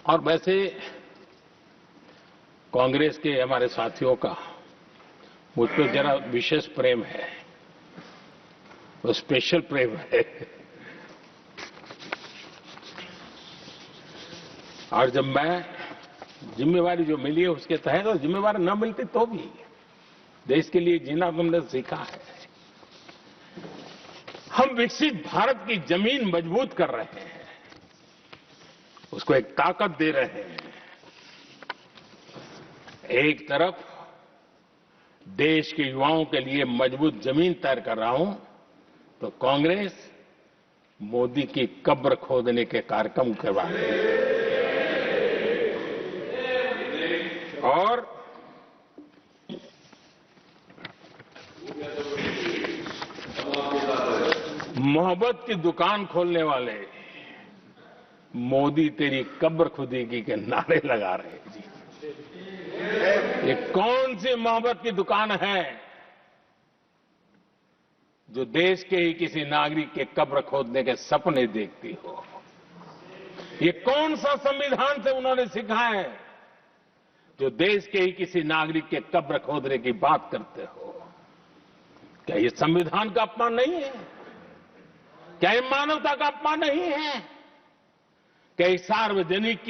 और वैसे कांग्रेस के हमारे साथियों का मुझ पर जरा विशेष प्रेम है, वो स्पेशल प्रेम है। और जब मैं जिम्मेवारी जो मिली है उसके तहत, और जिम्मेवारी न मिलती तो भी देश के लिए जीना तुमने सीखा है। हम विकसित भारत की जमीन मजबूत कर रहे हैं, उसको एक ताकत दे रहे हैं। एक तरफ देश के युवाओं के लिए मजबूत जमीन तैयार कर रहा हूं, तो कांग्रेस मोदी की कब्र खोदने के कार्यक्रम करवा रही है। और मोहब्बत की दुकान खोलने वाले मोदी तेरी कब्र खुदेगी के नारे लगा रहे हैं जी। ये कौन सी मोहब्बत की दुकान है जो देश के ही किसी नागरिक के कब्र खोदने के सपने देखती हो? ये कौन सा संविधान से उन्होंने सीखा है जो देश के ही किसी नागरिक के कब्र खोदने की बात करते हो? क्या ये संविधान का अपमान नहीं है? क्या ये मानवता का अपमान नहीं है? क्या ये सार्वजनिक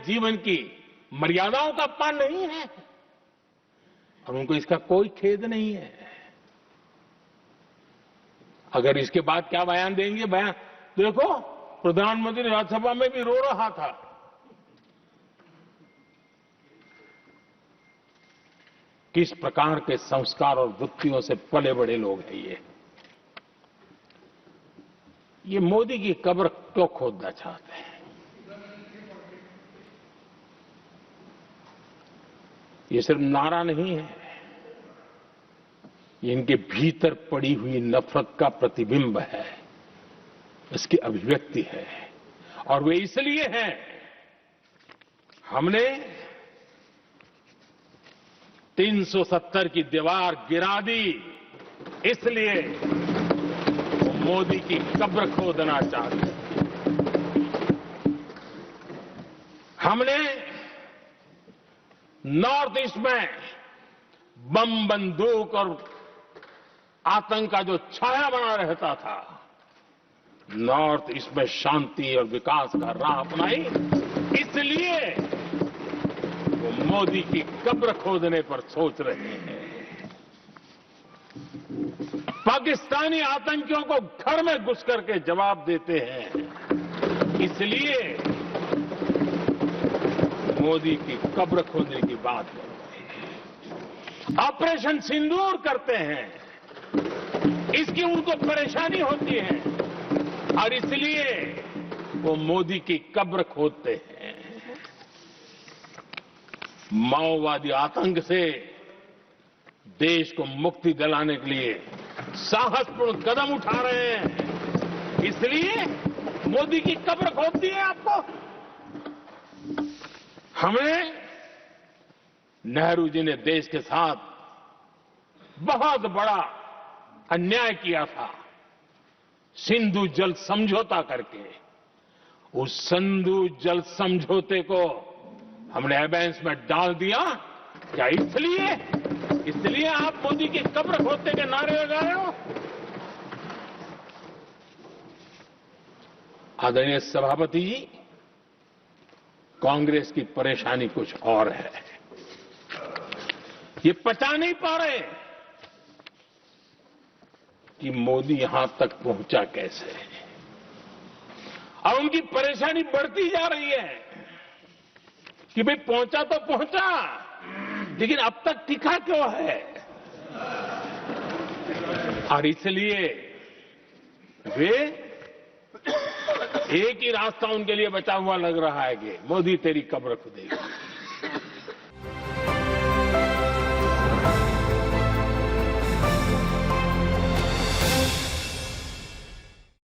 जीवन की मर्यादाओं का अपमान नहीं है? और उनको इसका कोई खेद नहीं है। अगर इसके बाद क्या बयान देंगे? बयान देखो, प्रधानमंत्री राज्यसभा में भी रो रहा था। किस प्रकार के संस्कार और वृत्तियों से पले बड़े लोग हैं ये मोदी की कब्र क्यों खोदना चाहते हैं? ये सिर्फ नारा नहीं है, ये इनके भीतर पड़ी हुई नफरत का प्रतिबिंब है, इसकी अभिव्यक्ति है। और वे इसलिए हैं, हमने 370 की दीवार गिरा दी, इसलिए वो मोदी की कब्र खोदना चाहते हैं। हमने नॉर्थ ईस्ट में बम, बंदूक और आतंक का जो छाया बना रहता था, नॉर्थ ईस्ट में शांति और विकास का राह अपनाई, इसलिए वो मोदी की कब्र खोदने पर सोच रहे हैं। पाकिस्तानी आतंकियों को घर में घुस करके जवाब देते हैं, इसलिए मोदी की कब्र खोदने की बात करते हैं। ऑपरेशन सिंदूर करते हैं, इसकी उनको परेशानी होती है और इसलिए वो मोदी की कब्र खोदते हैं। माओवादी आतंक से देश को मुक्ति दिलाने के लिए साहसपूर्ण कदम उठा रहे हैं, इसलिए मोदी की कब्र खोदती है आपको। हमें नेहरू जी ने देश के साथ बहुत बड़ा अन्याय किया था, सिंधु जल समझौता करके। उस सिंधु जल समझौते को हमने एबेंस में डाल दिया। क्या इसलिए आप मोदी की कब्र खोदने के नारे लगा रहे हो? आदरणीय सभापति जी, कांग्रेस की परेशानी कुछ और है। ये पचा नहीं पा रहे कि मोदी यहां तक पहुंचा कैसे, और उनकी परेशानी बढ़ती जा रही है कि भाई पहुंचा तो पहुंचा, लेकिन अब तक टिका क्यों है? और इसलिए वे एक ही रास्ता उनके लिए बचा हुआ लग रहा है कि मोदी तेरी कब्र खुदेगी।